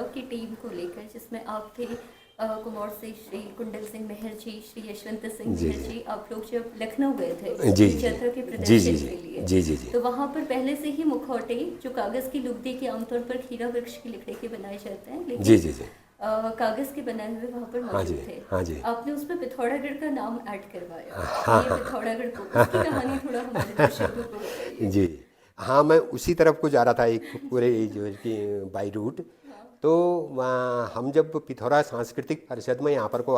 की टीम को लेकर, जिसमें आप थे, कुमार से श्री कुंडल सिंह मेहर जी, श्री यशवंत सिंह जी मेहर जी, आप लोग जब लखनऊ गए थे जी इस जी यात्रा के जी प्रदर्शन जी के लिए, जी जी जी तो वहाँ पर पहले से ही मुखौटे जो कागज़ की लुगदी के आमतौर पर खीरा वृक्ष की लकड़ी के बनाए जाते हैं, जी लेकिन जी जी कागज़ के बनाए हुए वहाँ पर हाँ जी मौजूद थे। हाँ जी आपने उसमें पिथौरागढ़ का नाम ऐड करवाया, हाँ ये हाँ पिथौरागढ़ को, उसकी कहानी थोड़ा हमारे दर्शकों को बताइए। जी हाँ, मैं उसी तरफ को जा रहा था एक पूरे जो है कि बाई रूट। तो हम जब पिथौरा सांस्कृतिक परिषद में यहाँ पर को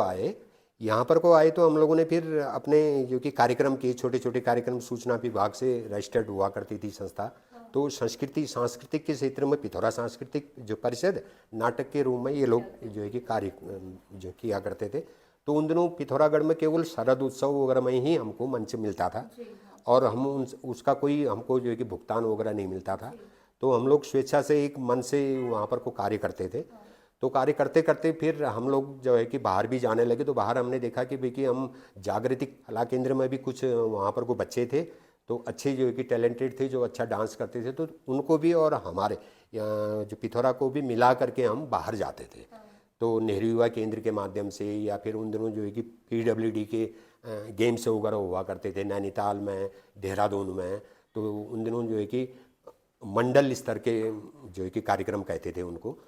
आए तो हम लोगों ने फिर अपने जो कि कार्यक्रम किए, छोटे छोटे कार्यक्रम सूचना विभाग से रजिस्टर्ड हुआ करती थी संस्था। तो सांस्कृतिक के क्षेत्र में पिथौरा सांस्कृतिक जो परिषद नाटक के रूप में ये लोग जो है कि कार्य जो किया करते थे। तो उन दिनों पिथौरागढ़ में केवल शरद उत्सव वगैरह में ही हमको मंच मिलता था और हम उसका कोई हमको जो है कि भुगतान वगैरह नहीं मिलता था। तो हम लोग स्वेच्छा से एक मन से वहाँ पर को कार्य करते थे। तो कार्य करते करते फिर हम लोग जो है कि बाहर भी जाने लगे। तो बाहर हमने देखा कि भाई कि हम जागृति कला केंद्र में भी कुछ वहाँ पर को बच्चे थे तो अच्छे जो है कि टैलेंटेड थे, जो अच्छा डांस करते थे, तो उनको भी और हमारे जो पिथौरा को भी मिला करके हम बाहर जाते थे। तो नेहरू युवा केंद्र के माध्यम से या फिर उन दिनों जो है कि PWD के गेम्स वगैरह हुआ करते थे नैनीताल में, देहरादून में। तो उन दिनों जो है कि मंडल स्तर के जो है कि कार्यक्रम कहते थे उनको।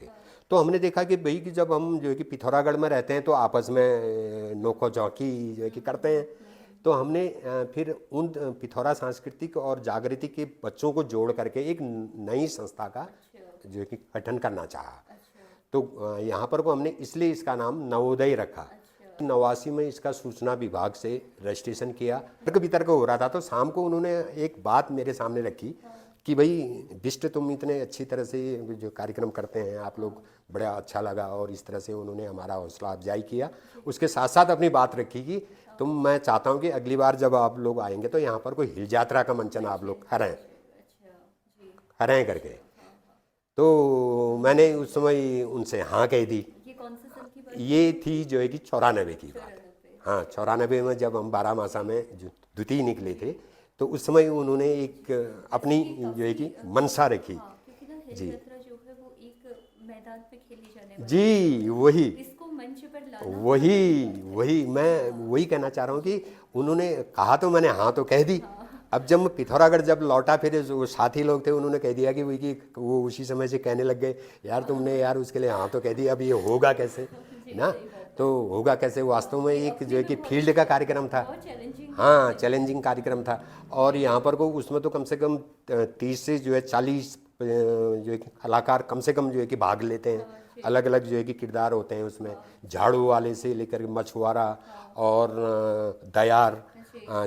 तो हमने देखा कि भाई कि जब हम जो है कि पिथौरागढ़ में रहते हैं तो आपस में नोको चौकी जो है कि करते हैं। तो हमने फिर उन पिथौरा सांस्कृतिक और जागृति के बच्चों को जोड़ करके एक नई संस्था का जो है कि गठन करना चाहा। तो यहाँ पर को हमने इसलिए इसका नाम नवोदय रखा। 89 में इसका सूचना विभाग से रजिस्ट्रेशन किया। तर्क वितर्क हो रहा था तो शाम को उन्होंने एक बात मेरे सामने रखी कि भाई बिष्ट, तुम इतने अच्छी तरह से जो कार्यक्रम करते हैं आप लोग, बड़ा अच्छा लगा। और इस तरह से उन्होंने हमारा हौसला अफजाई किया। उसके साथ साथ अपनी बात रखी कि मैं चाहता हूँ कि अगली बार जब आप लोग आएंगे तो यहाँ पर कोई हिल यात्रा का मंचन आप लोग करें करके। तो मैंने उस समय उनसे हाँ कह दी। ये कौन से साल की बात? ये थी जो है कि 94 की बात। हाँ, 94 में जब हम 12 मासा में जो द्वितीय निकले थे तो उस समय उन्होंने एक अपनी जो है कि मनसा रखी। क्योंकि ना हिल जी यात्रा जो है वो एक मैदान पे खेली जाने वाली जी वही इसको मंच पर लाना वही मैं वही कहना चाह रहा हूँ कि उन्होंने कहा तो मैंने हाँ तो कह दी। अब जब मैं पिथौरागढ़ जब लौटा फिर जो साथी लोग थे उन्होंने कह दिया कि वही कि वो उसी समय से कहने लग गए, यार तुमने यार उसके लिए हाँ तो कह दिया, अब ये होगा कैसे ना। तो होगा कैसे, वास्तव में एक जो है कि फील्ड का कार्यक्रम था। हाँ, चैलेंजिंग कार्यक्रम था। और यहाँ पर को उसमें तो कम से कम 30 से जो है 40 जो है कि कलाकार कम से कम जो है कि भाग लेते हैं। अलग अलग जो है कि किरदार होते हैं उसमें, झाड़ू वाले से लेकर के मछुआरा और दयार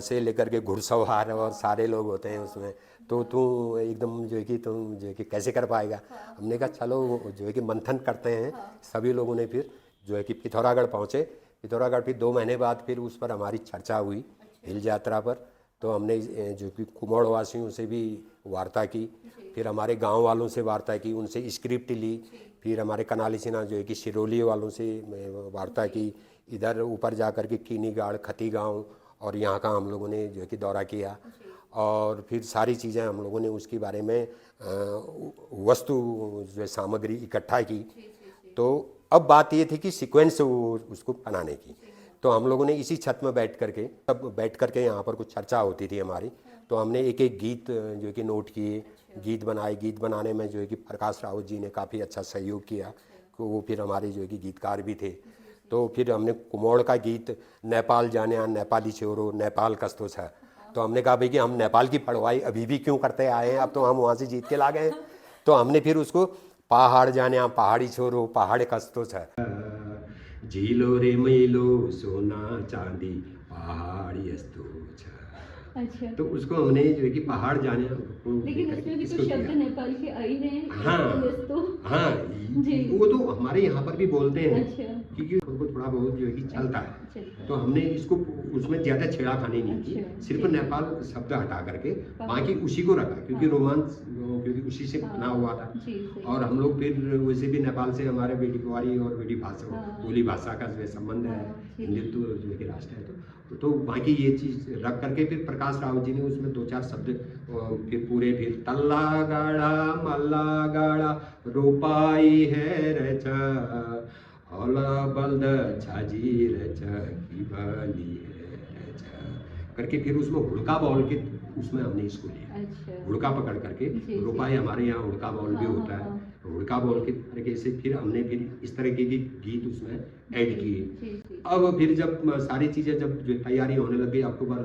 से लेकर के घुड़सवार और सारे लोग होते हैं उसमें। तो तू एकदम जो है कि तुम जो है कि कैसे कर पाएगा। हमने कहा चलो जो है कि मंथन करते हैं। सभी लोगों ने फिर जो है कि पिथौरागढ़ पहुँचे। पिथौरागढ़ फिर 2 महीने बाद फिर उस पर हमारी चर्चा हुई हिल यात्रा पर। तो हमने जो कि कुमाड़ वासियों से भी वार्ता की, फिर हमारे गांव वालों से वार्ता की, उनसे स्क्रिप्ट ली। फिर हमारे कनाली सिन्हा जो है कि सिरोली वालों से वार्ता की। इधर ऊपर जा कर के कीनीगाड़, खती गाँव और यहाँ का हम लोगों ने जो है कि दौरा किया। और फिर सारी चीज़ें हम लोगों ने उसके बारे में वस्तु जो है सामग्री इकट्ठा की। तो अब बात ये थी कि सीक्वेंस उसको बनाने की। तो हम लोगों ने इसी छत में बैठ करके यहाँ पर कुछ चर्चा होती थी हमारी। तो हमने एक एक गीत जो है कि नोट किए, गीत बनाए। गीत बनाने में जो है कि प्रकाश रावत जी ने काफ़ी अच्छा सहयोग किया, तो वो फिर हमारे जो है कि गीतकार भी थे। तो फिर हमने कुमाड़ का गीत, नेपाल जाने नेपाली छोरो नेपाल कस्तो छ। तो हमने कहा भाई कि हम नेपाल की पढ़वाई अभी भी क्यों करते आए हैं, अब तो हम वहाँ से जीत के ला गए। तो हमने फिर उसको पहाड़ जाने पहाड़ी छोरो पहाड़ कस्तो छ, झीलो रे मैलो सोना चांदी पहाड़ी यस्तो छ। अच्छा, तो उसको हमने जो है कि पहाड़ जाने लेकिन उसमें भी तो शब्द नेपाल के आ ही रहे हैं। हाँ तो हाँ, जी, वो तो हमारे यहाँ पर भी बोलते हैं। अच्छा, क्योंकि उनको थोड़ा बहुत जो है कि चलता है, चलता है। तो हमने इसको उसमें ज़्यादा छेड़ाखानी नहीं की, अच्छा, सिर्फ ठीक। नेपाल शब्द हटा करके बाकी उसी को रखा, क्योंकि हाँ। रोमांस क्योंकि उसी से बना हुआ था। जी, सही और हम लोग फिर वैसे भी नेपाल से हमारे बेटी कुंवारी और बेटी भाषा हाँ। बोली भाषा का जो है संबंध है, हाँ, ठीक। हिंदुत्व जो है कि राष्ट्र है, तो बाकी ये चीज़ रख करके फिर प्रकाश राव जी ने उसमें 2-4 शब्द फिर पूरे फिर तल्ला गाड़ा मल्ला गाड़ा रोपाई है रचा हौला बल्द छाजी रचा की बाली है रचा करके फिर उसमें हुड़का बोल के उसमें हमने इसको लिया, अच्छा। हुड़का पकड़ करके जी, रोपाई, हमारे यहाँ हुड़का बॉल भी हाँ, होता हाँ, है, हाँ। हुड़का बॉल के तरीके से फिर हमने फिर इस तरह के गीत उसमें ऐड किए। जी, जी। अब फिर जब सारी चीज़ें जब जो तैयारी होने लग गई, अक्टूबर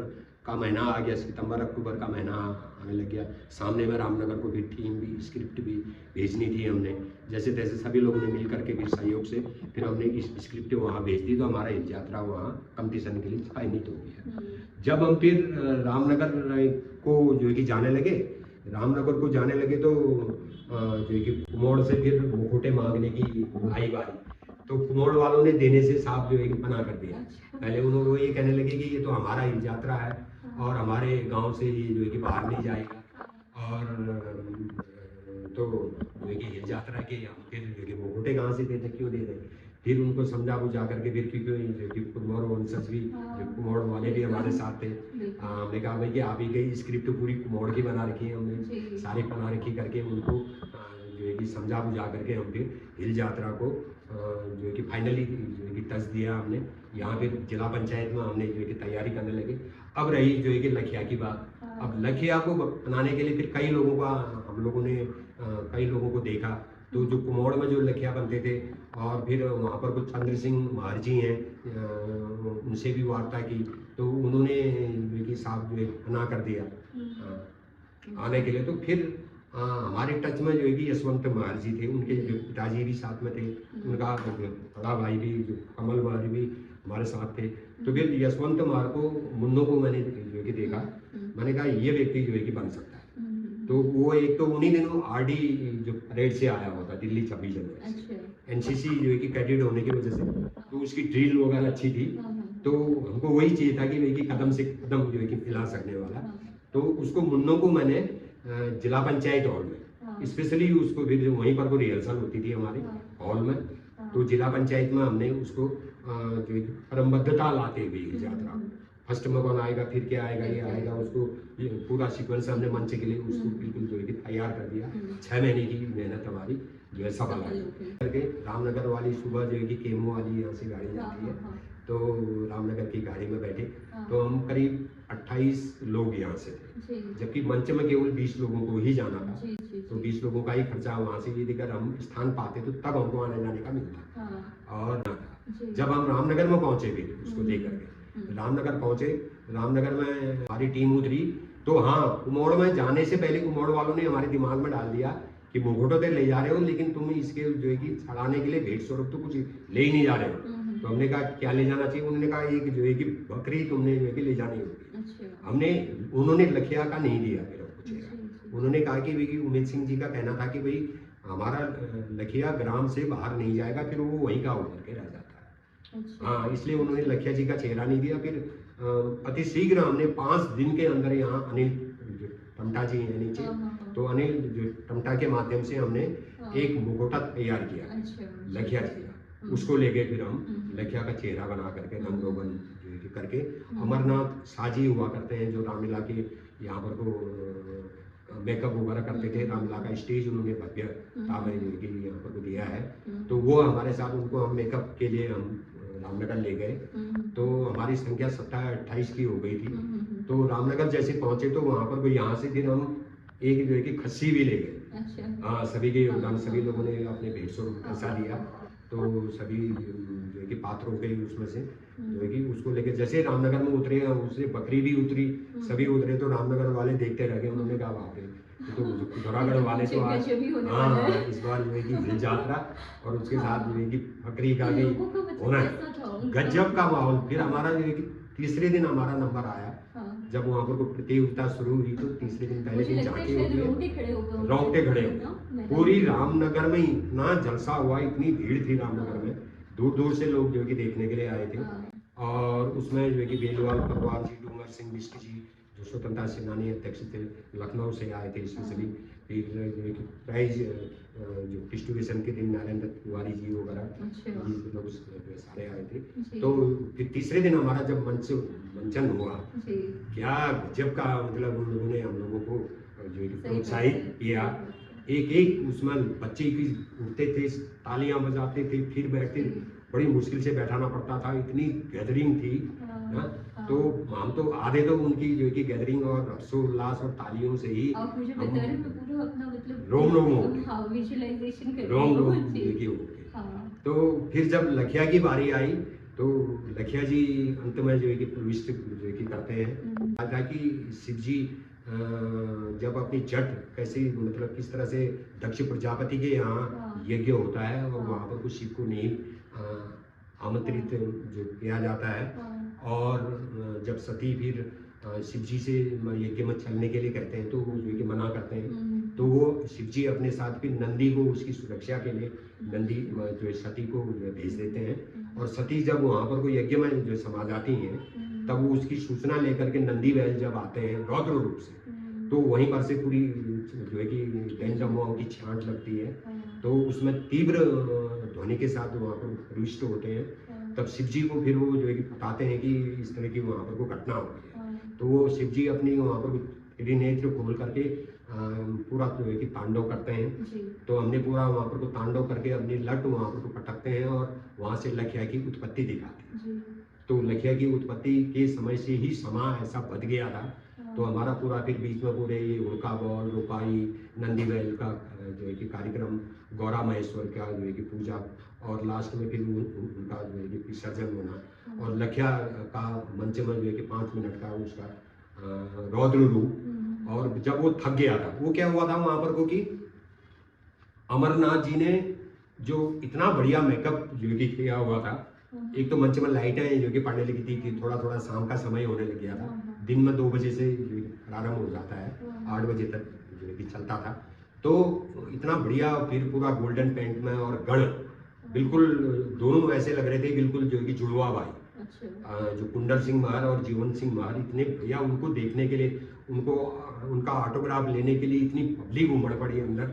का महीना आ गया, सितंबर अक्टूबर का महीना आने लग गया, सामने में रामनगर को भी टीम भी स्क्रिप्ट भी भेजनी थी हमने, जैसे तैसे सभी लोगों ने मिल करके भी सहयोग से फिर हमने इस स्क्रिप्ट वहाँ भेज दी, तो हमारा हिल यात्रा वहाँ कंपटीशन के लिए चयनित हो गया। जब हम फिर रामनगर को जो है कि जाने लगे, रामनगर को जाने लगे तो जो है कि कुमोड़ से फिर मुखोटे मांगने की आई बारी, तो कुमोड़ वालों ने देने से साफ जो है कि मना कर दिया। पहले उन्होंने वो ये कहने लगे कि ये तो हमारा हिल यात्रा है और हमारे गांव से ये जो है कि बाहर नहीं जाएगा, और तो जो है कि हिल यात्रा के हम फिर जो है कि मुखोटे कहाँ से देते, क्यों दे दें। फिर उनको समझा बुझा करके फिर क्योंकि कुमोड़ वंशज भी जो कुमोड़ वाले भी हमारे साथ थे, हमने कहा भाई कि आप ही की स्क्रिप्ट पूरी कुमोड़ की बना रखी है, हमने सारी बना रखी करके उनको जो है कि समझा बुझा करके हम फिर हिल यात्रा को जो है कि फाइनली जो है कि टच दिया हमने। यहाँ फिर जिला पंचायत में हमने जो है कि तैयारी करने लगे। अब रही जो है कि लखिया की बात, अब लखिया को बनाने के लिए फिर कई लोगों का हम लोगों ने कई लोगों को देखा, तो जो कुमोड़ में जो लखिया बनते थे, और फिर वहाँ पर कुछ चंद्र सिंह महारजी हैं, उनसे भी वार्ता की, तो उन्होंने जो है कि साहब जो है मना कर दिया आने के लिए। तो फिर हमारे टच में जो है कि यशवंत महारजी थे, उनके जो पिताजी भी साथ में थे, उनका बड़ा भाई भी जो कमल महार भी हमारे साथ थे। तो फिर यशवंत महार को, मुन्नो को मैंने जो है कि देखा, मैंने कहा ये व्यक्ति जो है कि बन सकता है। तो वो एक तो उन्हीं दिनों आरडी जो परेड से आया हुआ था दिल्ली 26 जनवरी, एनसीसी जो है कि कैडेट होने की वजह से, तो उसकी ड्रिल वगैरह अच्छी थी, तो हमको वही चाहिए था कि भाई कि कदम से कदम जो है कि मिला सकने वाला। तो उसको मुन्नो को मैंने जिला पंचायत हॉल में स्पेशली उसको फिर वहीं पर वो रिहर्सल होती थी हमारे हॉल में, तो जिला पंचायत में हमने उसको जो है कि परमबद्धता लाते हुए इस यात्रा, फर्स्ट में कौन आएगा, फिर क्या आएगा, ये आएगा, उसको पूरा सीक्वेंस हमने मंच के लिए उसको बिल्कुल जो है कि तैयार कर दिया। 6 महीने की मेहनत हमारी जो है सफल आई करके। रामनगर वाली सुबह जो है कि केमो वाली यहाँ से गाड़ी जाती है, तो रामनगर की गाड़ी में बैठे, तो हम करीब 28 लोग यहाँ से थे, जबकि मंच में केवल 20 लोगों को ही जाना था। तो 20 लोगों का ही खर्चा वहाँ से ये देकर हम स्थान पाते तो तब हमको आने जाने का मिलता। और जब हम रामनगर में पहुँचे फिर उसको देख करके रामनगर पहुँचे, रामनगर में हमारी टीम उतरी, तो हाँ कुमोड़ में जाने से पहले कुमोड़ वालों ने हमारे दिमाग में डाल दिया कि मुखोटो तो ले जा रहे हो, लेकिन तुम इसके जो है कि चढ़ाने के लिए भेंट स्वरूप तो कुछ ले ही नहीं जा रहे हो। तो हमने कहा क्या ले जाना चाहिए, उन्होंने कहा एक जो है कि बकरी तुमने जो है कि ले जानी होगी। उन्होंने लखिया का नहीं दिया मेरे को चेहरा, उन्होंने कहा कि भाई उमेश सिंह जी का कहना था कि भाई हमारा लखिया ग्राम से बाहर नहीं जाएगा, फिर वो वहीं का होकर के रह जाता है। हाँ, इसलिए उन्होंने लखिया जी का चेहरा नहीं दिया। फिर अति शीघ्र हमने 5 दिन के अंदर यहाँ अनिल टमटा जी हैं नीचे, तो अनिल जो टमटा के माध्यम से हमने एक मुखौटा तैयार किया लखिया जी का, उसको लेके फिर हम लखिया का चेहरा बना करके रंग रोगन करके, अमरनाथ साजी हुआ करते हैं जो रामलीला के यहाँ पर को मेकअप वगैरह करते थे, रामलीला का स्टेज उन्होंने भव्यता में यहाँ पर को दिया है, तो वो हमारे साथ उनको हम मेकअप के लिए हम रामनगर ले गए। तो हमारी संख्या 27-28 की हो गई थी। तो रामनगर जैसे पहुंचे तो वहाँ पर कोई यहाँ से फिर हम एक जो है कि खस्सी भी ले गए। हाँ, सभी के योगदान, सभी लोगों ने अपने भेंट स्वरूप पैसा दिया, तो सभी जो है कि पात्रों के उसमें से जो है कि उसको लेके जैसे रामनगर में उतरे, उससे बकरी भी उतरी, सभी उतरे, तो रामनगर वाले देखते रह गए। उन्होंने कहा बाप रे, तो पिथौरागढ़ वाले तो आज हाँ इस बार जो है कि हिल यात्रा और उसके साथ जो है कि बकरी का भी होना है, गजब का माहौल। फिर हमारा जो है कि तीसरे दिन हमारा नंबर आया, जब वहाँ पर प्रतियोगिता शुरू हुई, तो तीसरे दिन पहले दिन झांकी होती है, रोंगटे खड़े हो। पूरी रामनगर में इतना जलसा हुआ, इतनी भीड़ थी रामनगर में दूर दूर से लोग जो है कि देखने के लिए आए थे। हाँ। और उसमें जो है कि बेलवाल पटवार जी, डूंगर सिंह बिष्ट जी, जो स्वतंत्रता सेनानी अध्यक्ष थे, लखनऊ से आए थे स्पेशली। फिर जो है कि प्राइज जो डिस्ट्रीब्यूशन के दिन नारायण दत्त तिवारी जी वगैरह अच्छा। ये लोग सारे आए थे। जी। तो फिर तीसरे दिन हमारा जब मंचन हुआ, जी। क्या गजब का मतलब उन लोगों ने हम लोगों को जो है कि सही प्रोत्साहित बात है। किया। एक एक उसमें बच्चे की उठते थे, तालियां बजाते थे, फिर बैठते, जी। बड़ी मुश्किल से बैठाना पड़ता था, इतनी गैदरिंग थी हाँ, ना। हाँ। तो हम तो आधे तो उनकी जो है कि गैदरिंग और हर्षोल्लास और तालियों से ही आप मुझे हम बता रहे हैं, मैं पूरा अपना मतलब रोम रोम हो गए, हाँ, विजुअलाइजेशन कर रही रोम हूँ। रोम जी। जो है कि हो गए। हाँ। तो फिर जब लखिया की बारी आई तो लखिया जी अंत में जो है कि प्रविष्ट जो है कि करते हैं, ताकि शिव जी जब अपनी जट कैसे मतलब किस तरह से दक्ष प्रजापति के यहाँ हाँ। यज्ञ होता है और हाँ। वहाँ पर कुछ शिव को नहीं आमंत्रित जो किया जाता है। हाँ। और जब सती फिर शिव जी से यज्ञ में चलने के लिए कहते हैं तो वो जो है कि मना करते हैं। तो वो शिव जी अपने साथ फिर नंदी को उसकी सुरक्षा के लिए नंदी जो है सती को जो है भेज देते हैं। और सती जब वहाँ पर कोई यज्ञ में जो समा जाती हैं तब वो उसकी सूचना लेकर के नंदी बैल जब आते हैं रौद्र रूप से, तो वहीं पर से पूरी जो है कि गैन जमुआओं की छांट लगती है। तो उसमें तीव्र ध्वनि के साथ वहाँ पर प्रविष्ट होते हैं। तब शिव जी को फिर वो जो है कि बताते हैं कि इस तरह की वहाँ पर कोई घटना हो गई है। तो वो शिव जी अपनी वहाँ पर त्रिनेत्र खोल करके पूरा जो है कि तांडव करते हैं। जी। तो हमने पूरा वहाँ पर को तांडव करके अपनी लट वहाँ पर को पटकते हैं और वहाँ से लखिया की उत्पत्ति दिखाते हैं। तो लखिया की उत्पत्ति के समय से ही समा ऐसा बद गया था। तो हमारा पूरा फिर बीच में पूरे ये उड़का बॉल, रुपाई, नंदी बैल का जो है कि कार्यक्रम, गौरा महेश्वर का जो है कि पूजा, और लास्ट में फिर उनका जो है कि विसर्जन होना। और लखिया का मंच में जो है कि 5 मिनट का उसका रौद्र रूप। और जब वो थक गया था, वो क्या हुआ था वहाँ पर को कि अमरनाथ जी ने जो इतना बढ़िया मेकअप जो कि किया हुआ था, एक तो मंच में लाइटें जो कि पड़ने लगी थी कि थोड़ा थोड़ा शाम का समय होने लग गया था। दिन में 2 बजे से प्रारंभ हो जाता है, 8 बजे तक जो कि चलता था। तो इतना बढ़िया, फिर पूरा गोल्डन पेंट में और गण बिल्कुल दोनों ऐसे लग रहे थे बिल्कुल जो कि जुड़वा भाई। जो कुंडल सिंह महर और जीवन सिंह महर इतने भैया, उनको देखने के लिए, उनको उनका ऑटोग्राफ लेने के लिए इतनी पब्लिक उमड़ पड़ी अंदर,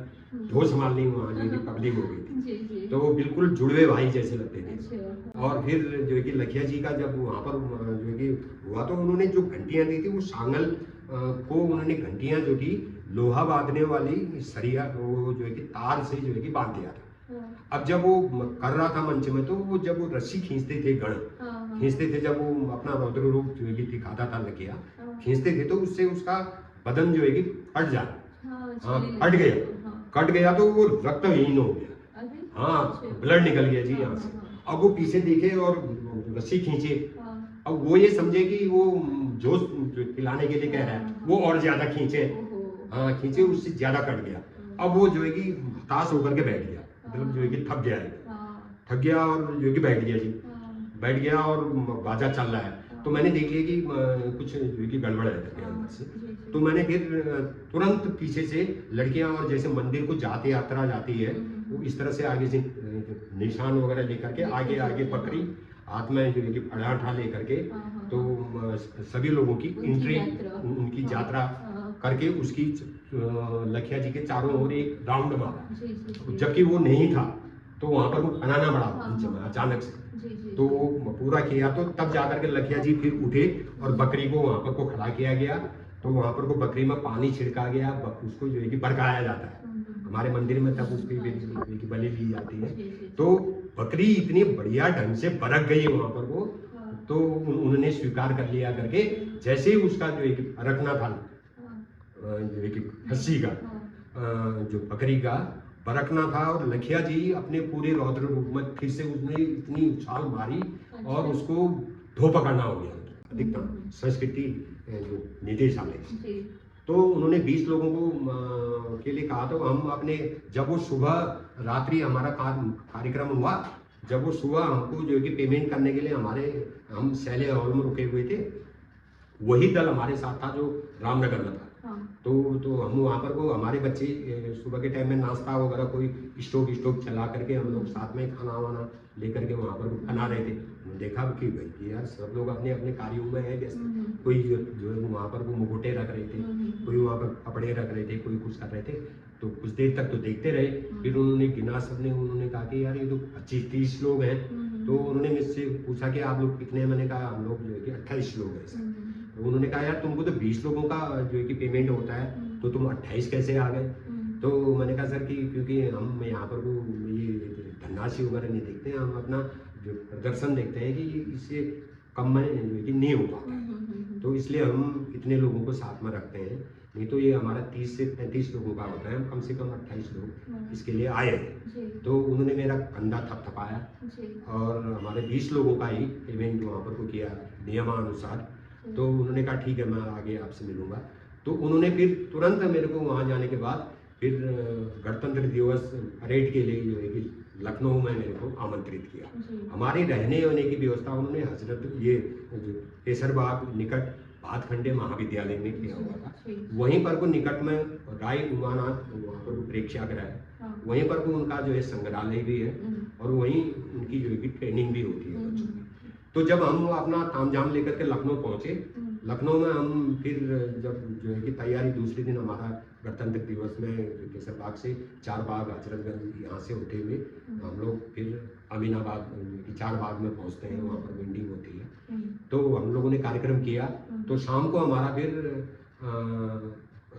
धो संभाल नहीं वहाँ जो कि पब्लिक हो गई थी। तो वो बिल्कुल जुड़वे भाई जैसे लगते थे। और फिर जो है कि लखिया जी का जब वहाँ पर जो है कि हुआ तो उन्होंने जो घंटियाँ दी थी वो सांगल को उन्होंने घंटियाँ जो थी लोहा बांधने वाली सरिया वो जो है कि तार से जो है कि बांध दिया था। अब जब वो कर रहा था मंच में, तो वो जब वो रस्सी खींचते थे, गण खींचते थे, जब वो अपना रौद्र रूप जो है कि दिखाता था लखिया, खींचते थे तो उससे उसका बदन जो है कि फट जाता। हाँ, फट गया, कट गया तो वो रक्तहीन हो गया। हाँ, ब्लड निकल गया जी यहाँ से। अब वो पीछे देखे और रस्सी खींचे। अब वो ये समझे कि वो जोश पिलाने के लिए कह रहा है, वो और ज्यादा खींचे। हाँ, खींचे, उससे ज्यादा कट गया। अब वो जो है कि हताश होकर के बैठ गया, मतलब जो है कि थक गया है, थक गया और जो है कि बैठ गया जी, बैठ गया और बाजा चल रहा है। तो मैंने देख लिया कि कुछ जो है कि गड़बड़ है करके अंदर से। तो मैंने फिर तुरंत पीछे से लड़कियां, और जैसे मंदिर को जाते यात्रा जाती है वो इस तरह से आगे से निशान वगैरह लेकर के आगे आगे पकड़ी, हाथ में जो है कि पराठा लेकर के, तो सभी लोगों की एंट्री, उनकी यात्रा करके उसकी लखिया जी के चारों ओर एक राउंड मारा। जबकि वो नहीं था तो वहां पर वो बनाना पड़ा मंच में अचानक से। तो वो पूरा किया, तो तब जाकर के लखिया जी फिर उठे और बकरी को वहां पर को खड़ा किया गया। तो वहां पर को बकरी में पानी छिड़का गया, उसको जो है कि बरकाया जाता है हमारे मंदिर में, तब उसकी बलि ली जाती है। तो बकरी इतनी बढ़िया ढंग से बरक गई वहां पर वो, तो उन्होंने स्वीकार कर लिया करके, जैसे ही उसका जो है कि रखना था जो है कि खस्सी का जो बकरी का बरकना था, और लखिया जी अपने पूरे रौद्र रूप में फिर से उसने इतनी उछाल मारी और उसको धो पकड़ना हो गया अधिकतम संस्कृति जो निदेशालय। तो उन्होंने 20 लोगों को के लिए कहा। तो हम अपने, जब वो सुबह रात्रि हमारा कार्यक्रम हुआ, जब वो सुबह हमको जो है कि पेमेंट करने के लिए हम सैले हॉल में रुके हुए थे, वही दल हमारे साथ था जो रामनगर में था। तो हम वहाँ पर को हमारे बच्चे सुबह के टाइम में नाश्ता वगैरह कोई स्टोव चला करके हम लोग साथ में खाना वाना लेकर के वहाँ पर बना रहे थे। हमने देखा कि भाई कि यार सब लोग अपने अपने कार्यों में है व्यस्त। कोई जो है वहाँ पर वो मुकुटे रख रहे थे, कोई वहाँ पर कपड़े रख रहे थे, कोई कुछ कर रहे थे। तो कुछ देर तक तो देखते रहे, फिर उन्होंने गिना, सबने उन्होंने कहा कि यार ये तो 25-30 लोग हैं। तो उन्होंने मुझसे पूछा कि आप लोग कितने हैं? मैंने कहा हम लोग जो है कि 28 लोग हैं सर। तो उन्होंने कहा यार तुमको तो 20 लोगों का जो है कि पेमेंट होता है, तो तुम 28 कैसे आ गए? तो मैंने कहा सर कि क्योंकि हम यहाँ पर वो ये धनराशि वगैरह नहीं देखते हैं, हम अपना जो प्रदर्शन देखते हैं कि इससे कम में जो है कि नहीं हो पाता है, तो इसलिए हम इतने लोगों को साथ में रखते हैं। नहीं तो ये हमारा 30 से 35 लोगों का होता है, हम कम से कम 28 लोग इसके लिए आए हैं। तो उन्होंने मेरा कंधा थपथपाया और हमारे 20 लोगों का ही पेमेंट वहाँ पर को किया नियमानुसार। तो उन्होंने कहा ठीक है मैं आगे आपसे मिलूंगा। तो उन्होंने फिर तुरंत मेरे को वहाँ जाने के बाद फिर गणतंत्र दिवस परेड के लिए जो है कि लखनऊ में मेरे को आमंत्रित किया। हमारे रहने होने की व्यवस्था उन्होंने हजरत ये जो केसरबाग निकट भातखंडे महाविद्यालय में किया हुआ था। वहीं पर को निकट में राय उमानाथ वहाँ पर प्रेक्षागृह है, वहीं पर को उनका जो है संग्रहालय भी है और वहीं उनकी जो है कि ट्रेनिंग भी होती है बच्चों की। तो जब हम अपना तामझाम लेकर के लखनऊ पहुँचे, लखनऊ में हम फिर जब जो है कि तैयारी दूसरे दिन हमारा गणतंत्र दिवस में केसरबाग से चारबाग हजरतगंज यहाँ से होते हुए हम लोग फिर अमीनाबाद चारबाग में पहुँचते हैं, वहाँ पर वेंडिंग होती है। तो हम लोगों ने कार्यक्रम किया। तो शाम को हमारा फिर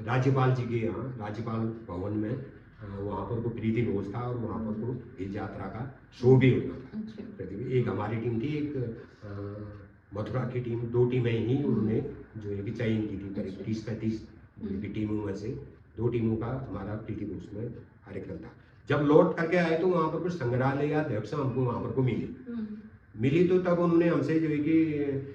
राज्यपाल जी के यहाँ राज्यपाल भवन में वहाँ पर को प्रीति भोज था और वहाँ पर को हिल यात्रा का शो भी होना था। एक हमारी टीम थी, एक मथुरा की टीम, 2 टीमें ही उन्होंने जो है कि चयन की थी। करीब 30-35 टीमों में से 2 टीमों का हमारा प्रीति भोज में कार्यक्रम था। जब लौट करके आए तो वहाँ पर कुछ संग्रहालय अध्यक्ष हमको वहाँ पर को मिली। तो तब उन्होंने हमसे जो है कि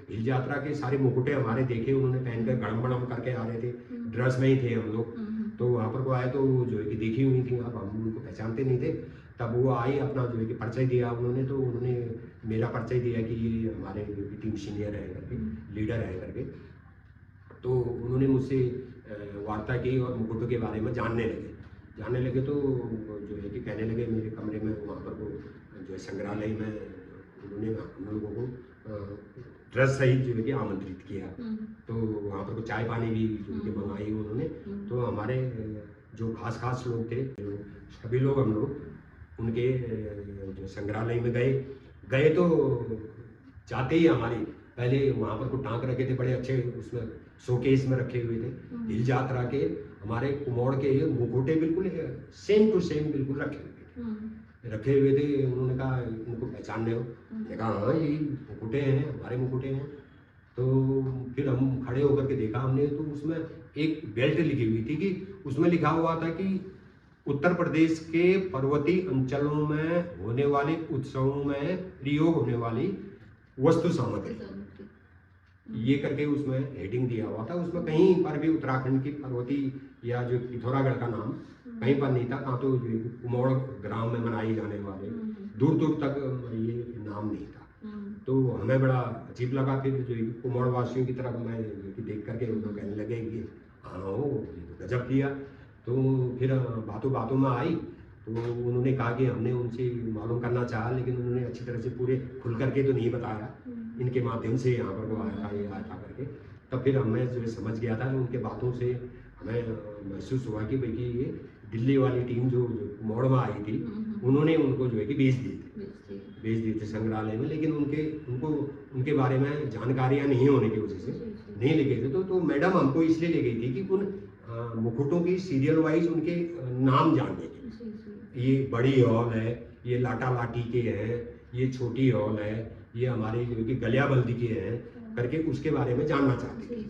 हिल यात्रा के सारे मुकुटे हमारे देखे, उन्होंने पहनकर गड़म बड़म करके आ रहे थे, ड्रेस में ही थे हम लोग। तो वहाँ पर को आए तो जो है कि देखी हुई थी, अब हम उनको पहचानते नहीं थे। तब वो आई, अपना जो है कि परिचय दिया उन्होंने। तो उन्होंने मेरा परिचय दिया कि ये हमारे जो कि टीम सीनियर है करके, लीडर है करके। तो उन्होंने मुझसे वार्ता की और मुकुटों के बारे में जानने लगे। तो जो है कि कहने लगे मेरे कमरे में वहाँ पर वो जो है संग्रहालय में उन्होंने हम लोगों को ड्रेस सहित जो है कि आमंत्रित किया। तो वहाँ पर कुछ चाय पानी भी जो है कि मंगाई उन्होंने। तो हमारे जो खास लोग थे, सभी लोग हम लोग उनके जो संग्रहालय में गए। तो जाते ही हमारी पहले वहाँ पर कुछ टाँक रखे थे बड़े अच्छे, उसमें शोकेस में रखे हुए थे हिल यात्रा के हमारे कुमोड़ के मुखोटे बिल्कुल सेम टू सेम बिल्कुल रखे हुए थे। उन्होंने कहा इनको पहचानने हो? मैंने कहा हाँ ये मुकुटे हैं, हमारे मुकुटे हैं। तो फिर हम खड़े होकर के देखा हमने, तो उसमें एक बेल्ट लिखी हुई थी कि उसमें लिखा हुआ था कि उत्तर प्रदेश के पर्वतीय अंचलों में होने वाले उत्सवों में प्रयोग होने वाली वस्तु सामग्री, ये करके उसमें हेडिंग दिया हुआ था। उसमें कहीं पर भी उत्तराखंड की पर्वतीय या जो पिथौरागढ़ का नाम कहीं पर नहीं था। कहाँ तो कुमोड़ ग्राम में मनाई जाने वाले दूर तक ये नाम नहीं था। तो हमें बड़ा अजीब लगा। फिर जो कुमोड़ वासियों की तरफ मैं देख करके उनको कहने लगे कि हाँ हो गजब किया। तो फिर बातों में आई। तो उन्होंने कहा कि हमने उनसे मालूम करना चाहा, लेकिन उन्होंने अच्छी तरह से पूरे खुल करके तो नहीं बताया। इनके माध्यम से यहाँ पर वो आया था करके। तब फिर हमें जो समझ गया था कि उनके बातों से हमें महसूस हुआ कि भाई ये दिल्ली वाली टीम जो मोड़ में आई थी, उन्होंने उनको जो है कि भेज दिए थे संग्रहालय में। लेकिन उनके बारे में जानकारियाँ नहीं होने की वजह से नहीं ले गए थे। तो मैडम हमको इसलिए ले गई थी कि उन मुकुटों की सीरियल वाइज उनके नाम जानने के। ये बड़ी हॉल है, ये लाटा लाटी के हैं, ये छोटी हॉल है, ये हमारे जो कि गलिया बल्दी के हैं करके उसके बारे में जानना चाहते थे।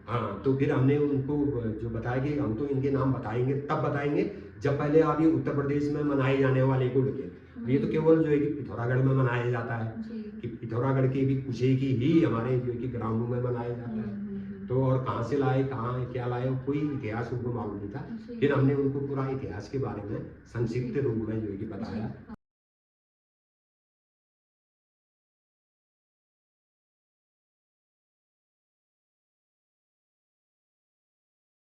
हाँ, तो फिर हमने उनको जो बताया कि हम तो इनके नाम बताएंगे तब बताएंगे जब पहले आप ये उत्तर प्रदेश में मनाए जाने वाले को लिखे। ये तो केवल जो है कि पिथौरागढ़ में मनाया जाता है कि पिथौरागढ़ के भी कुछ एक ही हमारे जो है कि ग्रामों में मनाया जाता है। तो और कहाँ से लाए, कहाँ क्या लाए, कोई इतिहास उनको मालूम नहीं था। फिर हमने उनको पूरा इतिहास के बारे में संक्षिप्त रूप में जो है कि बताया।